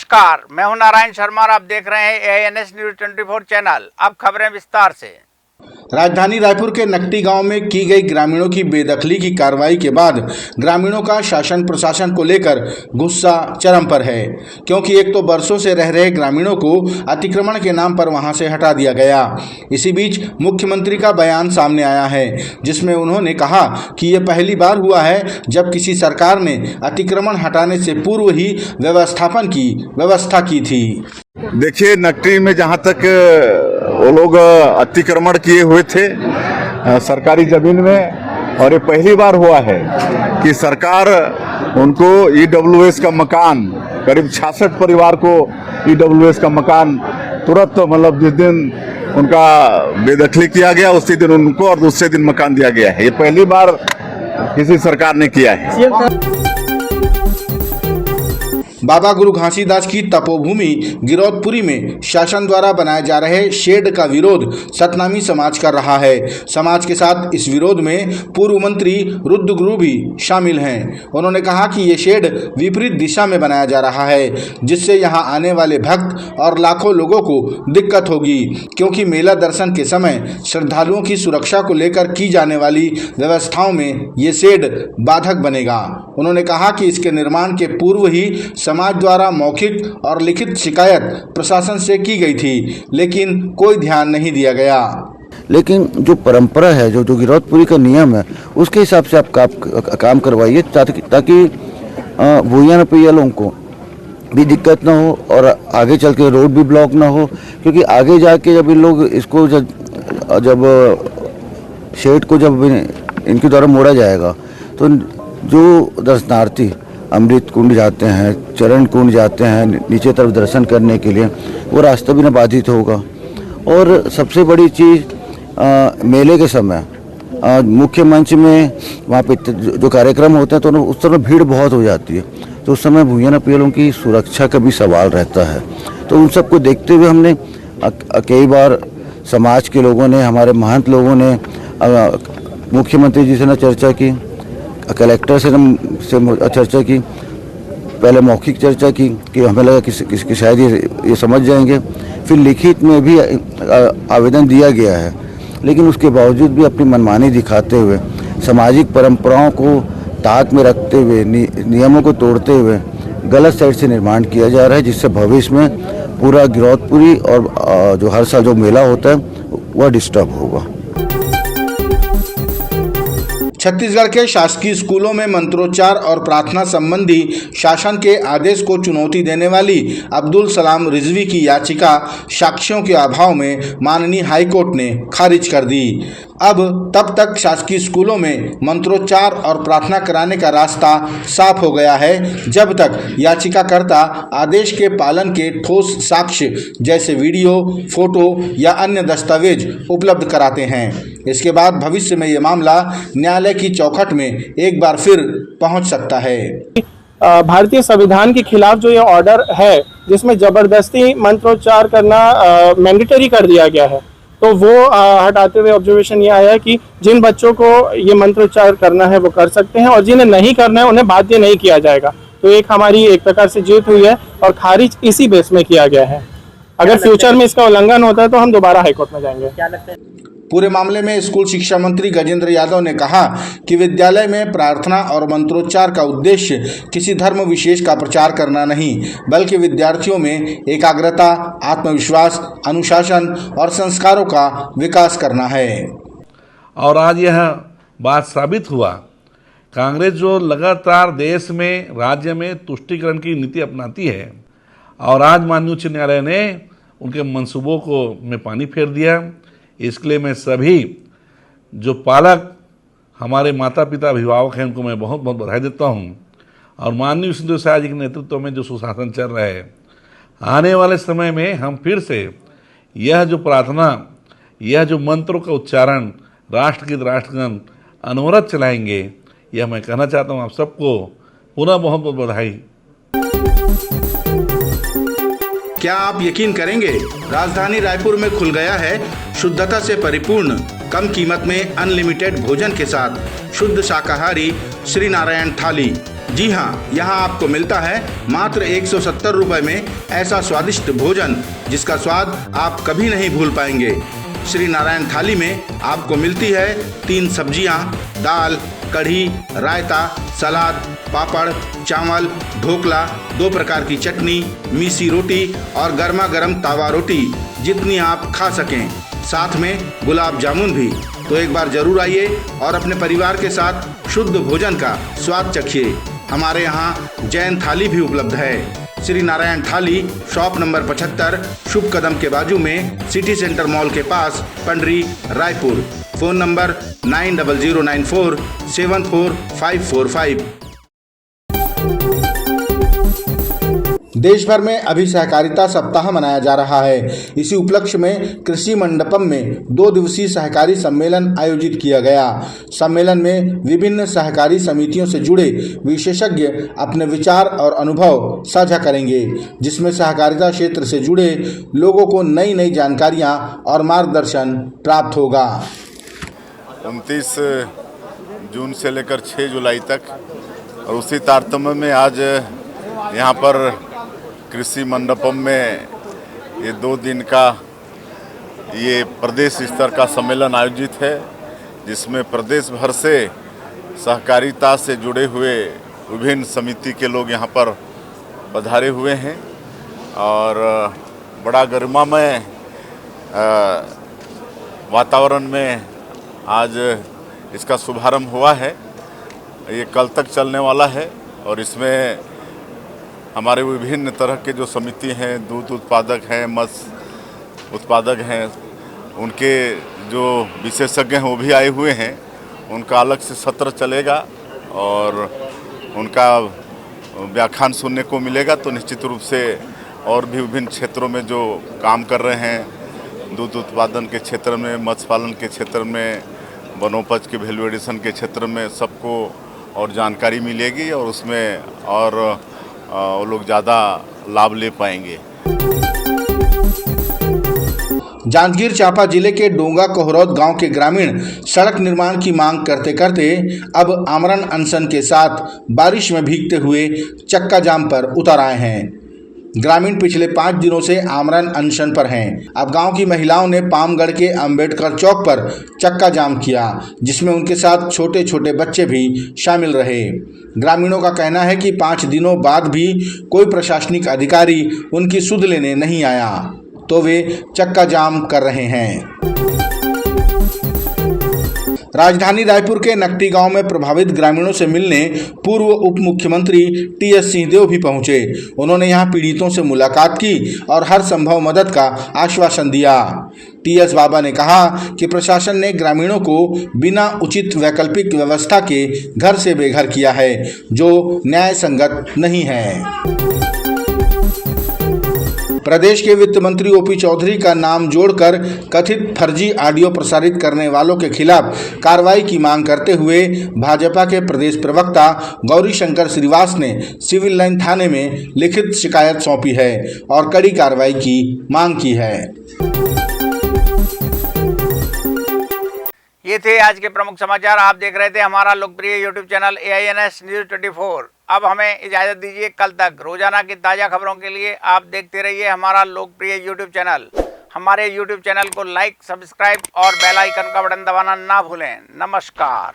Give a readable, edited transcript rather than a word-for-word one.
नमस्कार, मैं हूं नारायण शर्मा और आप देख रहे हैं ANS न्यूज़ 24 चैनल। अब खबरें विस्तार से। राजधानी रायपुर के नकटी गांव में की गई ग्रामीणों की बेदखली की कार्रवाई के बाद ग्रामीणों का शासन प्रशासन को लेकर गुस्सा चरम पर है, क्योंकि एक तो बरसों से रह रहे ग्रामीणों को अतिक्रमण के नाम पर वहां से हटा दिया गया। इसी बीच मुख्यमंत्री का बयान सामने आया है, जिसमें उन्होंने कहा कि ये पहली बार हुआ है जब किसी सरकार ने अतिक्रमण हटाने से पूर्व ही व्यवस्थापन की व्यवस्था की थी। देखिए, नकटी में जहाँ तक वो लोग अतिक्रमण किए हुए थे सरकारी जमीन में, और ये पहली बार हुआ है कि सरकार उनको EWS का मकान, करीब 66 परिवार को EWS का मकान तुरंत, मतलब जिस दिन उनका बेदखली किया गया उसी दिन उनको और दूसरे दिन मकान दिया गया है। ये पहली बार किसी सरकार ने किया है। बाबा गुरु घासीदास की तपोभूमि गिरौदपुरी में शासन द्वारा बनाए जा रहे शेड का विरोध सतनामी समाज कर रहा है। समाज के साथ इस विरोध में पूर्व मंत्री रुद्र गुरु भी शामिल हैं। उन्होंने कहा कि ये शेड विपरीत दिशा में बनाया जा रहा है, जिससे यहाँ आने वाले भक्त और लाखों लोगों को दिक्कत होगी, क्योंकि मेला दर्शन के समय श्रद्धालुओं की सुरक्षा को लेकर की जाने वाली व्यवस्थाओं में ये शेड बाधक बनेगा। उन्होंने कहा कि इसके निर्माण के पूर्व ही समाज द्वारा मौखिक और लिखित शिकायत प्रशासन से की गई थी, लेकिन कोई ध्यान नहीं दिया गया। लेकिन जो परंपरा है, जो गिरौदपुरी का नियम है, उसके हिसाब से आप काम करवाइए, ताकि भूया नपैया लोगों को भी दिक्कत ना हो और आगे चल के रोड भी ब्लॉक ना हो। क्योंकि आगे जाके जब इन लोग इसको जब शेड को जब इनके द्वारा मोड़ा जाएगा, तो जो दर्शनार्थी अमृत कुंड जाते हैं, चरण कुंड जाते हैं नीचे तरफ दर्शन करने के लिए, वो रास्ता भी न बाधित होगा। और सबसे बड़ी चीज़, मेले के समय मुख्य मंच में वहाँ पे जो कार्यक्रम होते हैं तो उस समय भीड़ बहुत हो जाती है, तो उस समय भूया नपैलों की सुरक्षा का भी सवाल रहता है। तो उन सबको देखते हुए हमने कई बार समाज के लोगों ने, हमारे महंत लोगों ने मुख्यमंत्री जी से न चर्चा की, कलेक्टर से चर्चा की, पहले मौखिक चर्चा की कि हमें लगा कि शायद ये समझ जाएंगे। फिर लिखित में भी आवेदन दिया गया है, लेकिन उसके बावजूद भी अपनी मनमानी दिखाते हुए, सामाजिक परंपराओं को ताक में रखते हुए, नियमों को तोड़ते हुए गलत साइड से निर्माण किया जा रहा है, जिससे भविष्य में पूरा गिरौदपुरी और जो हर साल जो मेला होता है वह डिस्टर्ब होगा। छत्तीसगढ़ के शासकीय स्कूलों में मंत्रोच्चार और प्रार्थना संबंधी शासन के आदेश को चुनौती देने वाली अब्दुल सलाम रिजवी की याचिका साक्ष्यों के अभाव में माननीय हाईकोर्ट ने खारिज कर दी। अब तब तक शासकीय स्कूलों में मंत्रोच्चार और प्रार्थना कराने का रास्ता साफ हो गया है, जब तक याचिकाकर्ता आदेश के पालन के ठोस साक्ष्य जैसे वीडियो, फोटो या अन्य दस्तावेज उपलब्ध कराते हैं। इसके बाद भविष्य में ये मामला न्यायालय की चौखट में एक बार फिर पहुंच सकता है। भारतीय संविधान के खिलाफ जो ये ऑर्डर है, जिसमें जबरदस्ती मंत्रोच्चार करना मैंडेटरी कर दिया गया है, तो वो हटाते हुए ऑब्जर्वेशन ये आया है कि जिन बच्चों को ये मंत्रोच्चार करना है वो कर सकते हैं, और जिन्हें नहीं करना है उन्हें बाध्य नहीं किया जाएगा। तो एक हमारी एक प्रकार से जीत हुई है, और खारिज इसी बेस में किया गया है। अगर फ्यूचर में इसका उल्लंघन होता है तो हम दोबारा हाईकोर्ट में जाएंगे। क्या लगता है? पूरे मामले में स्कूल शिक्षा मंत्री गजेंद्र यादव ने कहा कि विद्यालय में प्रार्थना और मंत्रोच्चार का उद्देश्य किसी धर्म विशेष का प्रचार करना नहीं, बल्कि विद्यार्थियों में एकाग्रता, आत्मविश्वास, अनुशासन और संस्कारों का विकास करना है। और आज यह बात साबित हुआ, कांग्रेस जो लगातार देश में, राज्य में तुष्टीकरण की नीति अपनाती है, और आज माननीय उच्च न्यायालय ने उनके मंसूबों को में पानी फेर दिया। इसके लिए मैं सभी जो पालक, हमारे माता पिता, अभिभावक हैं, उनको मैं बहुत बहुत बधाई देता हूं। और माननीय विष्णुदेव साय जी के नेतृत्व में जो सुशासन चल रहा है, आने वाले समय में हम फिर से यह जो प्रार्थना, यह जो मंत्रों का उच्चारण, राष्ट्रगीत, राष्ट्रगान अनवरत चलाएंगे। यह मैं कहना चाहता हूं आप सबको पुनः बहुत बहुत बधाई। क्या आप यकीन करेंगे, राजधानी रायपुर में खुल गया है शुद्धता से परिपूर्ण, कम कीमत में अनलिमिटेड भोजन के साथ शुद्ध शाकाहारी श्री नारायण थाली। जी हाँ, यहाँ आपको मिलता है मात्र 170 रुपए में ऐसा स्वादिष्ट भोजन जिसका स्वाद आप कभी नहीं भूल पाएंगे। श्री नारायण थाली में आपको मिलती है 3 सब्जियाँ, दाल, कढ़ी, रायता, सलाद, पापड़, चावल, ढोकला, 2 प्रकार की चटनी, मीसी रोटी और गर्मा गर्म तावा रोटी, जितनी आप खा सकें। साथ में गुलाब जामुन भी। तो एक बार जरूर आइए और अपने परिवार के साथ शुद्ध भोजन का स्वाद चखिए। हमारे यहाँ जैन थाली भी उपलब्ध है। श्री नारायण थाली, शॉप नंबर 75, शुभ कदम के बाजू में, सिटी सेंटर मॉल के पास, पंडरी, रायपुर। Phone number 90094 74545। देश भर में अभी सहकारिता सप्ताह मनाया जा रहा है। इसी उपलक्ष्य में कृषि मंडपम में 2 दिवसीय सहकारी सम्मेलन आयोजित किया गया। सम्मेलन में विभिन्न सहकारी समितियों से जुड़े विशेषज्ञ अपने विचार और अनुभव साझा करेंगे, जिसमें सहकारिता क्षेत्र से जुड़े लोगों को नई नई जानकारियां और मार्गदर्शन प्राप्त होगा। 29 जून से लेकर 6 जुलाई तक और उसी तारतम्य में आज यहाँ पर कृषि मंडपम में ये 2 दिन का ये प्रदेश स्तर का सम्मेलन आयोजित है, जिसमें प्रदेश भर से सहकारिता से जुड़े हुए विभिन्न समिति के लोग यहाँ पर पधारे हुए हैं और बड़ा गरिमामय वातावरण में आज इसका शुभारंभ हुआ है। ये कल तक चलने वाला है और इसमें हमारे विभिन्न तरह के जो समिति हैं, दूध उत्पादक हैं, मत्स्य उत्पादक हैं, उनके जो विशेषज्ञ हैं वो भी आए हुए हैं। उनका अलग से सत्र चलेगा और उनका व्याख्यान सुनने को मिलेगा। तो निश्चित रूप से और भी विभिन्न क्षेत्रों में जो काम कर रहे हैं, दूध उत्पादन के क्षेत्र में, मत्स्य पालन के क्षेत्र में, वनोपज के वैल्यू एडिशन के क्षेत्र में सबको और जानकारी मिलेगी और उसमें और वो लोग ज़्यादा लाभ ले पाएंगे। जांजगीर चांपा जिले के डोंगा कोहरौद गांव के ग्रामीण सड़क निर्माण की मांग करते करते अब आमरण अनशन के साथ बारिश में भीगते हुए चक्का जाम पर उतर आए हैं। ग्रामीण पिछले 5 दिनों से आमरण अनशन पर हैं। अब गांव की महिलाओं ने पामगढ़ के अंबेडकर चौक पर चक्का जाम किया, जिसमें उनके साथ छोटे छोटे बच्चे भी शामिल रहे। ग्रामीणों का कहना है कि 5 दिनों बाद भी कोई प्रशासनिक अधिकारी उनकी सुध लेने नहीं आया, तो वे चक्का जाम कर रहे हैं। राजधानी रायपुर के नकटी गांव में प्रभावित ग्रामीणों से मिलने पूर्व उप मुख्यमंत्री टी.एस. सिंहदेव भी पहुंचे। उन्होंने यहां पीड़ितों से मुलाकात की और हर संभव मदद का आश्वासन दिया। टी.एस. बाबा ने कहा कि प्रशासन ने ग्रामीणों को बिना उचित वैकल्पिक व्यवस्था के घर से बेघर किया है, जो न्याय संगत नहीं है। प्रदेश के वित्त मंत्री ओपी चौधरी का नाम जोड़कर कथित फर्जी ऑडियो प्रसारित करने वालों के खिलाफ कार्रवाई की मांग करते हुए भाजपा के प्रदेश प्रवक्ता गौरी शंकर श्रीवास ने सिविल लाइन थाने में लिखित शिकायत सौंपी है और कड़ी कार्रवाई की मांग की है। ये थे आज के प्रमुख समाचार। आप देख रहे थे हमारा लोकप्रिय यूट्यूब चैनल AINS न्यूज़ 24। अब हमें इजाज़त दीजिए। कल तक रोजाना की ताज़ा खबरों के लिए आप देखते रहिए हमारा लोकप्रिय यूट्यूब चैनल। हमारे यूट्यूब चैनल को लाइक, सब्सक्राइब और बेल आइकन का बटन दबाना ना भूलें। नमस्कार।